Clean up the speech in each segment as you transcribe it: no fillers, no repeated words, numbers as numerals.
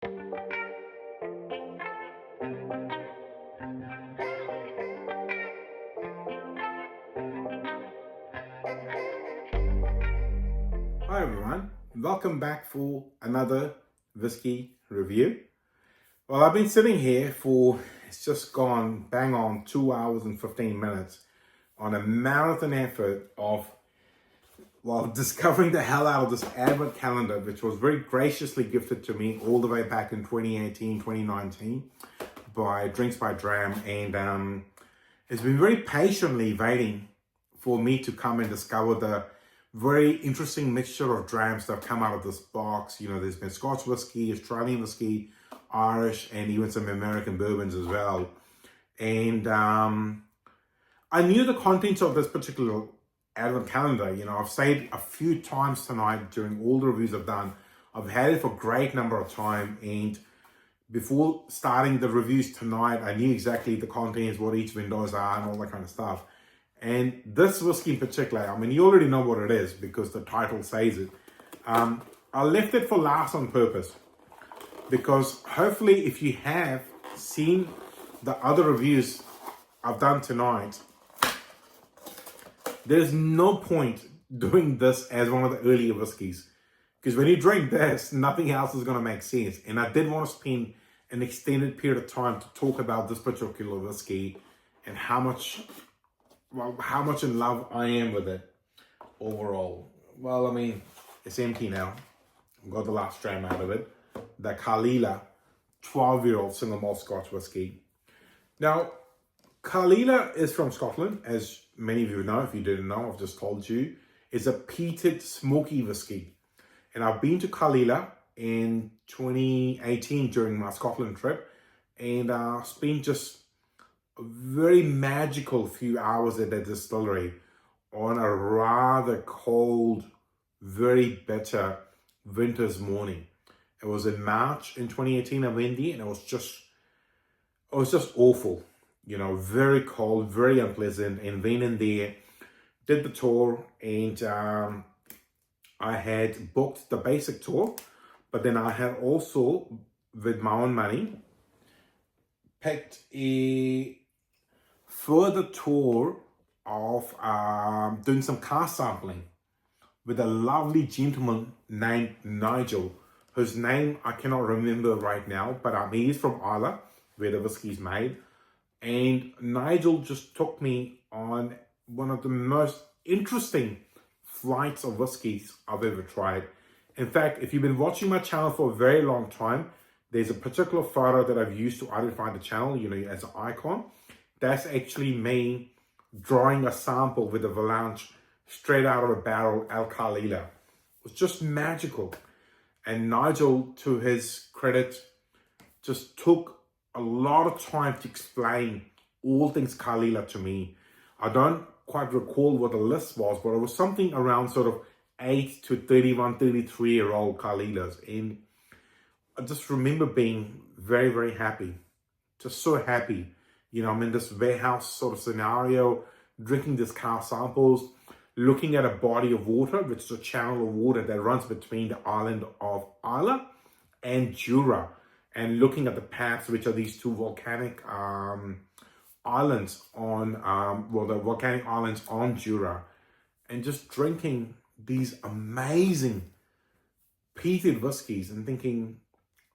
Hi everyone, welcome back for another whiskey review. Well, I've been sitting here for, it's just gone bang on 2 hours and 15 minutes on a marathon effort of, well, discovering the hell out of this Advent calendar, which was very graciously gifted to me all the way back in 2018, 2019 by Drinks by Dram. And it's been very patiently waiting for me to come and discover the very interesting mixture of drams that have come out of this box. You know, there's been Scotch whiskey, Australian whiskey, Irish, and even some American bourbons as well. And I knew the contents of this particular Advent calendar. You know, I've said a few times tonight during all the reviews I've done, I've had it for a great number of time. And before starting the reviews tonight, I knew exactly the contents, what each windows are and all that kind of stuff. And this whiskey in particular, I mean, you already know what it is because the title says it. I left it for last on purpose because hopefully if you have seen the other reviews I've done tonight, there's no point doing this as one of the earlier whiskeys. Because when you drink this, nothing else is going to make sense. And I did want to spend an extended period of time to talk about this particular whiskey and how much in love I am with it overall. Well, I mean, it's empty now. I've got the last dram out of it. The Caol Ila 12-year-old single malt Scotch whiskey. Now, Caol Ila is from Scotland, as many of you know. If you didn't know, I've just told you. It's a peated smoky whiskey. And I've been to Caol Ila in 2018 during my Scotland trip. And spent just a very magical few hours at the distillery on a rather cold, very bitter winter's morning. It was in March in 2018. I went there and it was just awful. You know, very cold, very unpleasant. And went in there, did the tour, and I had booked the basic tour, but then I had also, with my own money, picked a further tour of doing some cask sampling with a lovely gentleman named Nigel, whose name I cannot remember right now, but he is from Islay, where the whiskey is made. And Nigel just took me on one of the most interesting flights of whiskies I've ever tried. In fact, if you've been watching my channel for a very long time, there's a particular photo that I've used to identify the channel, you know, as an icon. That's actually me drawing a sample with a Valanche straight out of a barrel at Caol Ila. It was just magical. And Nigel, to his credit, just took a lot of time to explain all things Caol Ila to me. I don't quite recall what the list was, but it was something around sort of 8 to 31, 33-year-old Caol Ilas. And I just remember being very, very happy. Just so happy. You know, I'm in this warehouse sort of scenario, drinking these cask samples, looking at a body of water, which is a channel of water that runs between the island of Islay and Jura, and looking at the paths, which are these two volcanic islands on, the volcanic islands on Jura, and just drinking these amazing peated whiskies and thinking,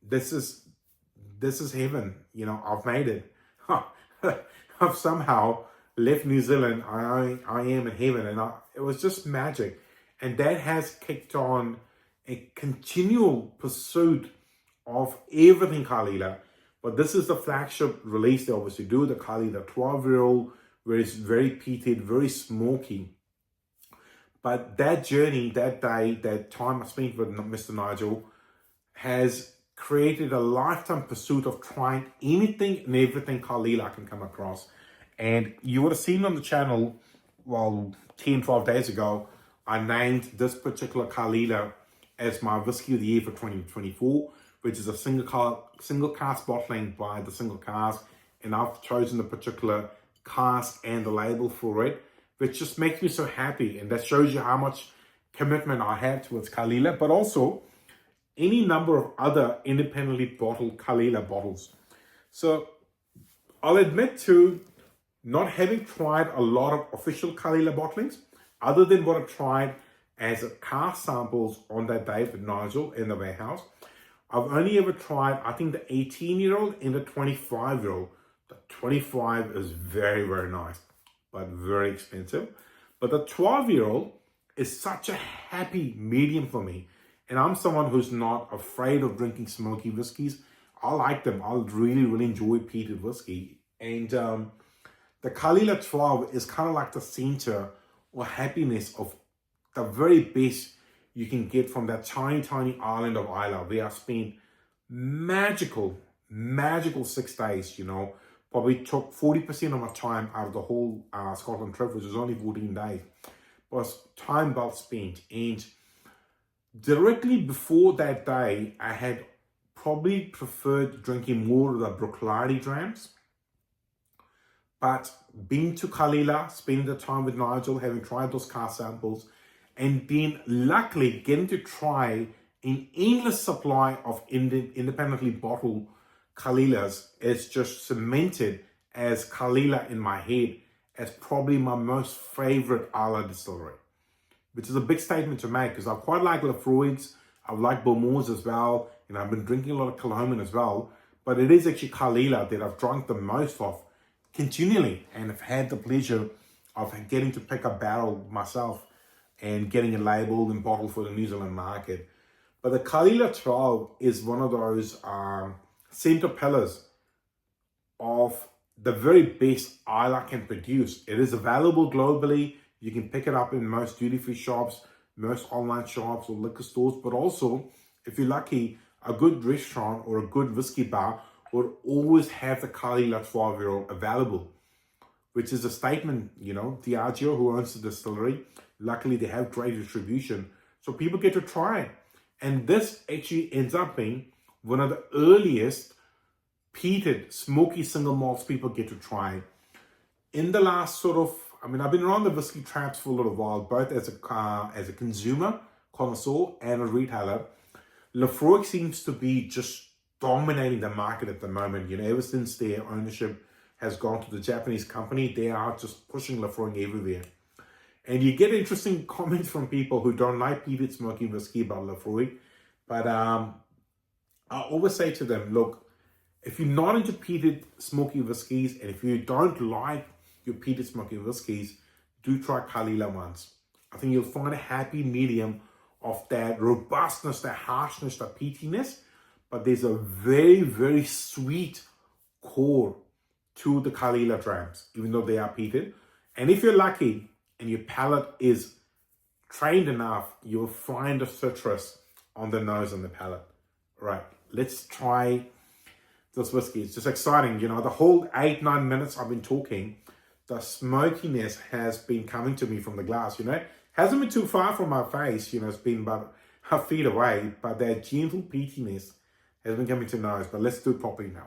this is heaven. You know, I've made it. I've somehow left New Zealand. I am in heaven, and it was just magic. And that has kicked on a continual pursuit of everything Caol Ila. But this is the flagship release they obviously do, the Caol Ila 12-year-old, where it's very peated, very smoky. But that journey, that day, that time I spent with Mr. Nigel has created a lifetime pursuit of trying anything and everything Caol Ila I can come across. And you would have seen on the channel, well, 10, 12 days ago, I named this particular Caol Ila as my Whiskey of the Year for 2024, which is a single cask bottling by the Single Cask. And I've chosen the particular cask and the label for it, which just makes me so happy. And that shows you how much commitment I have towards Caol Ila. But also, any number of other independently bottled Caol Ila bottles. So I'll admit to not having tried a lot of official Caol Ila bottlings, other than what I tried as cask samples on that day with Nigel in the warehouse. I've only ever tried, I think, the 18-year-old and the 25-year-old. The 25 is very, very nice, but very expensive. But the 12-year-old is such a happy medium for me. And I'm someone who's not afraid of drinking smoky whiskies. I like them. I really, really enjoy peated whiskey. And the Caol Ila 12 is kind of like the center or happiness of the very best you can get from that tiny, tiny island of Islay, where I spent magical 6 days, you know. Probably took 40% of my time out of the whole Scotland trip, which was only 14 days. Was time well spent. And directly before that day, I had probably preferred drinking more of the Bruichladdich drams. But being to Caol Ila, spending the time with Nigel, having tried those cask samples, and then luckily getting to try an endless supply of independently bottled Caol Ilas, is just cemented as Caol Ila in my head as probably my most favorite Islay distillery, which is a big statement to make because I quite like Laphroaig's, I like Beaumont's as well, and I've been drinking a lot of Kilchoman as well, but it is actually Caol Ila that I've drunk the most of continually, and I've had the pleasure of getting to pick a barrel myself and getting it labeled and bottled for the New Zealand market. But the Caol Ila 12 is one of those center pillars of the very best Islay can produce. It is available globally. You can pick it up in most duty-free shops, most online shops or liquor stores, but also, if you're lucky, a good restaurant or a good whiskey bar would always have the Caol Ila 12-year-old available, which is a statement, you know. Diageo, who owns the distillery, luckily they have great distribution, so people get to try it. And this actually ends up being one of the earliest peated, smoky single malts people get to try. In the last sort of, I mean, I've been around the whiskey traps for a little while, both as a consumer, connoisseur, and a retailer. Laphroaig seems to be just dominating the market at the moment. You know, ever since their ownership has gone to the Japanese company, they are just pushing Laphroaig everywhere. And you get interesting comments from people who don't like peated smoky whiskey about Laphroaig. But I always say to them, look, if you're not into peated smoky whiskies, and if you don't like your peated smoky whiskies, do try Caol Ila once. I think you'll find a happy medium of that robustness, that harshness, that peatiness, but there's a very, very sweet core to the Caol Ila drams, even though they are peated. And if you're lucky and your palate is trained enough, you'll find a citrus on the nose and the palate. Right, let's try this whiskey. It's just exciting, you know. The whole 8-9 minutes I've been talking, the smokiness has been coming to me from the glass, you know. Hasn't been too far from my face, you know. It's been about a feet away, but that gentle peatiness has been coming to nose. But let's do it properly now.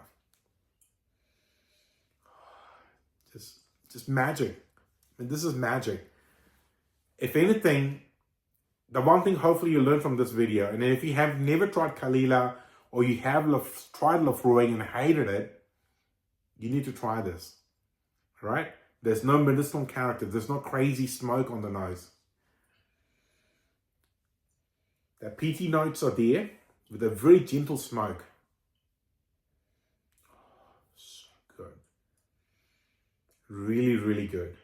Just magic. I mean, this is magic. If anything, the one thing hopefully you learn from this video, and if you have never tried Caol Ila, or you have tried Laphroaig and hated it, you need to try this, right? There's no medicinal character. There's no crazy smoke on the nose. The peaty notes are there with a very gentle smoke. So good. Really, really good.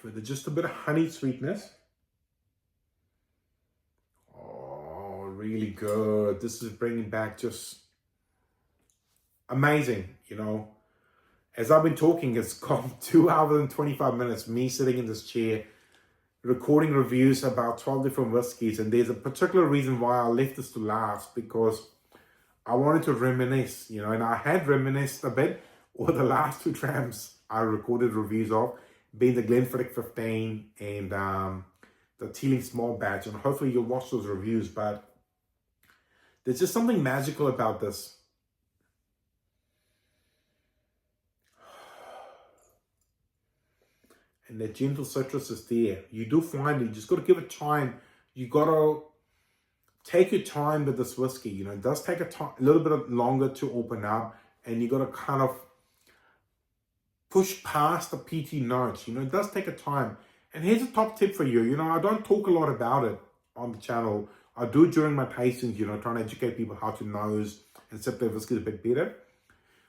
With just a bit of honey sweetness. Really good. This is bringing back just amazing, you know. As I've been talking, it's gone 2 hours and 25 minutes, me sitting in this chair, recording reviews about 12 different whiskies. And there's a particular reason why I left this to last, because I wanted to reminisce, you know, and I had reminisced a bit over the last 2 trams I recorded reviews of, being the Glenfiddich 15 and the Teeling Small Batch. And hopefully you'll watch those reviews, but there's just something magical about this. And that gentle citrus is there. You do find it. You just got to give it time You got to take your time with this whiskey. You know, it does take a little bit longer to open up, and you got to kind of push past the peaty notes. You know, it does take a time. And here's a top tip for you. You know, I don't talk a lot about it on the channel. I do during my tastings, you know, trying to educate people how to nose and sip their whiskey a bit better.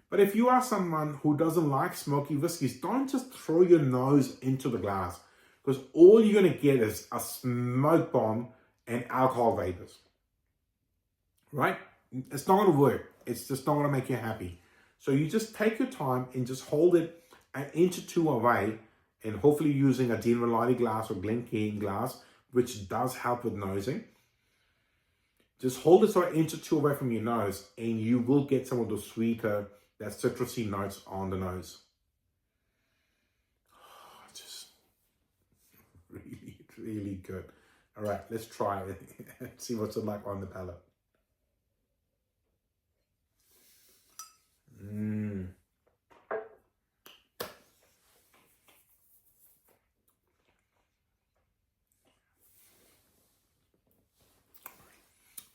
But if you are someone who doesn't like smoky whiskeys, don't just throw your nose into the glass, because all you're going to get is a smoke bomb and alcohol vapors. Right? It's not going to work. It's just not going to make you happy. So you just take your time and just hold it an inch or two away, and hopefully using a Dinralati glass or Glencairn glass, which does help with nosing. Just hold it so an inch or two away from your nose, and you will get some of the sweeter, that citrusy notes on the nose. Oh, just really, really good. All right, let's try it and see what's it like on the palate.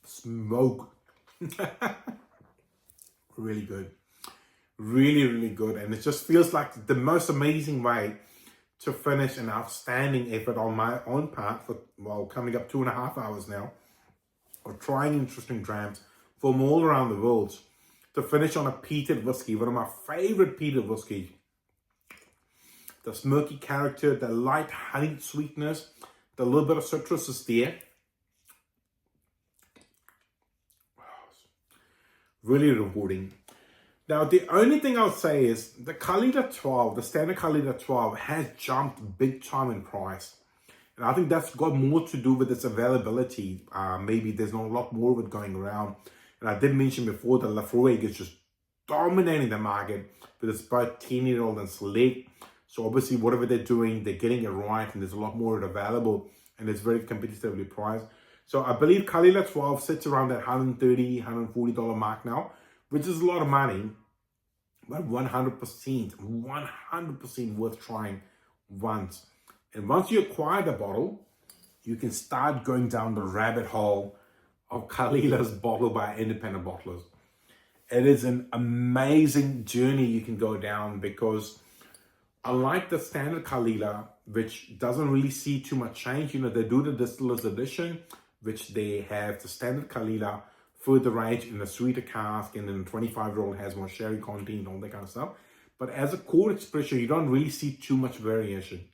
Smoke. Really good. Really, really good. And it just feels like the most amazing way to finish an outstanding effort on my own part for, well, coming up 2.5 hours now of trying interesting drams from all around the world to finish on a peated whiskey, one of my favorite peated whiskeys. The smoky character, the light honeyed sweetness, the little bit of citrus is there. Really rewarding. Now, the only thing I'll say is the Caol Ila 12, the standard Caol Ila 12, has jumped big time in price. And I think that's got more to do with its availability. Maybe there's not a lot more of it going around. And I did mention before that Laphroaig is just dominating the market with its both 10-year-old and select. So obviously, whatever they're doing, they're getting it right, and there's a lot more of it available, and it's very competitively priced. So I believe Caol Ila 12 sits around that $130, $140 mark now, which is a lot of money, but 100% worth trying once. And once you acquire the bottle, you can start going down the rabbit hole of Caol Ila's bottle by independent bottlers. It is an amazing journey you can go down, because unlike the standard Caol Ila, which doesn't really see too much change, you know, they do the distiller's edition, which they have the standard Caol Ila further aged in a sweeter cask, and then the 25-year-old has more sherry content, all that kind of stuff. But as a core expression, you don't really see too much variation.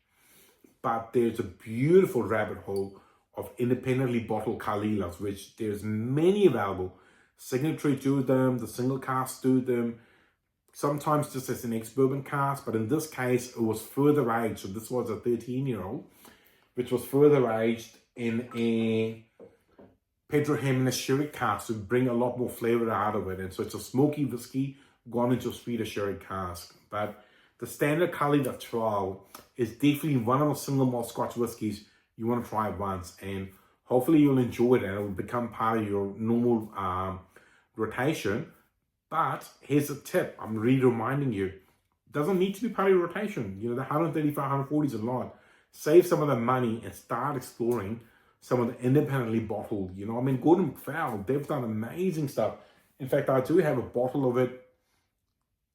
But there's a beautiful rabbit hole of independently bottled Caol Ilas, which there's many available. Signatory to them, the single cask to them, sometimes just as an ex-bourbon cask, but in this case, it was further aged. So this was a 13-year-old, which was further aged in a Pedro Jimenez sherry cask to bring a lot more flavor out of it. And so it's a smoky whiskey gone into a sweeter sherry cask. But the standard Caol Ila 12 is definitely one of the single malt Scotch whiskies you want to try once. And hopefully you'll enjoy it and it will become part of your normal rotation. But here's a tip, I'm really reminding you, it doesn't need to be part of your rotation. You know, the 135, 140 is a lot. Save some of the money and start exploring some of the independently bottled, you know. I mean, Gordon MacPhail, they've done amazing stuff. In fact, I do have a bottle of it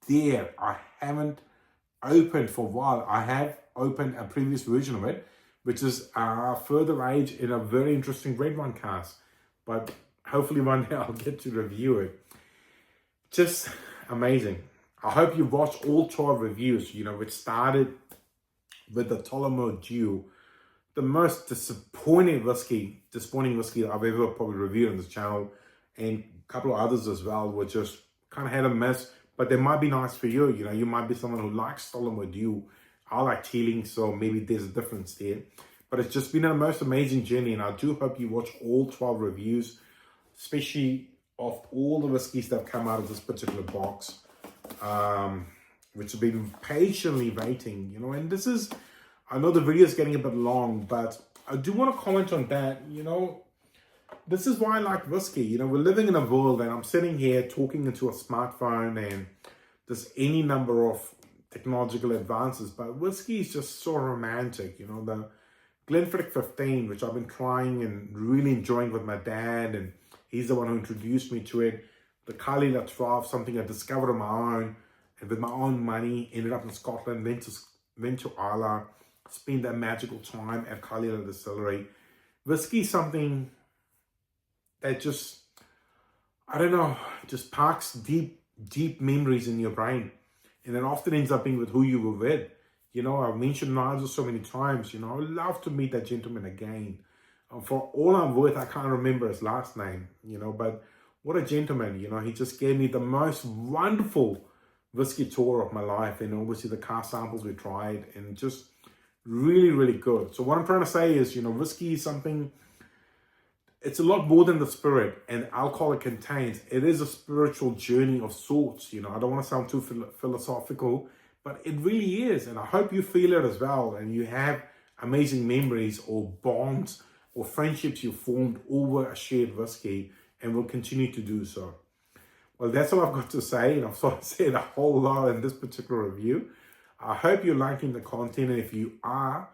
there. I haven't opened for a while. I have opened a previous version of it, which is further aged in a very interesting red wine cask. But hopefully one day I'll get to review it. Just amazing. I hope you watched all 12 reviews, you know, which started with the Tullamore Dew, the most disappointing whiskey I've ever probably reviewed on this channel, and a couple of others as well, which just kind of had a mess, but they might be nice for you. You know, you might be someone who likes Tullamore Dew. I like Teeling, so maybe there's a difference there. But it's just been a most amazing journey, and I do hope you watch all 12 reviews, especially of all the whiskeys that have come out of this particular box, which have been patiently waiting, you know. And this is, I know the video is getting a bit long, but I do want to comment on that. You know, this is why I like whiskey. You know, we're living in a world, and I'm sitting here talking into a smartphone, and there's any number of technological advances, but whiskey is just so romantic. You know, the Glenfiddich 15, which I've been trying and really enjoying with my dad, and he's the one who introduced me to it. The Caol Ila 12, something I discovered on my own, and with my own money, ended up in Scotland, went to Islay, spent that magical time at Caol Ila Distillery. Whiskey is something that just, I don't know, just parks deep memories in your brain. And it often ends up being with who you were with. You know, I've mentioned Nigel so many times, you know, I'd love to meet that gentleman again. For all I'm worth, I can't remember his last name, you know, but what a gentleman, you know. He just gave me the most wonderful whiskey tour of my life. And obviously the cask samples we tried, and just really good. So what I'm trying to say is, you know, whiskey is something, it's a lot more than the spirit and alcohol it contains. It is a spiritual journey of sorts, you know. I don't want to sound too philosophical, but it really is. And I hope you feel it as well, and you have amazing memories or bonds or friendships you formed over a shared whiskey, and will continue to do so. Well, that's all I've got to say, and I've sort of said a whole lot in this particular review. I hope you're liking the content, and if you are,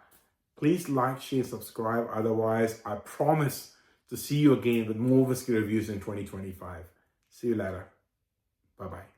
please like, share, subscribe. Otherwise, I promise to see you again with more whiskey reviews in 2025. See you later. Bye-bye.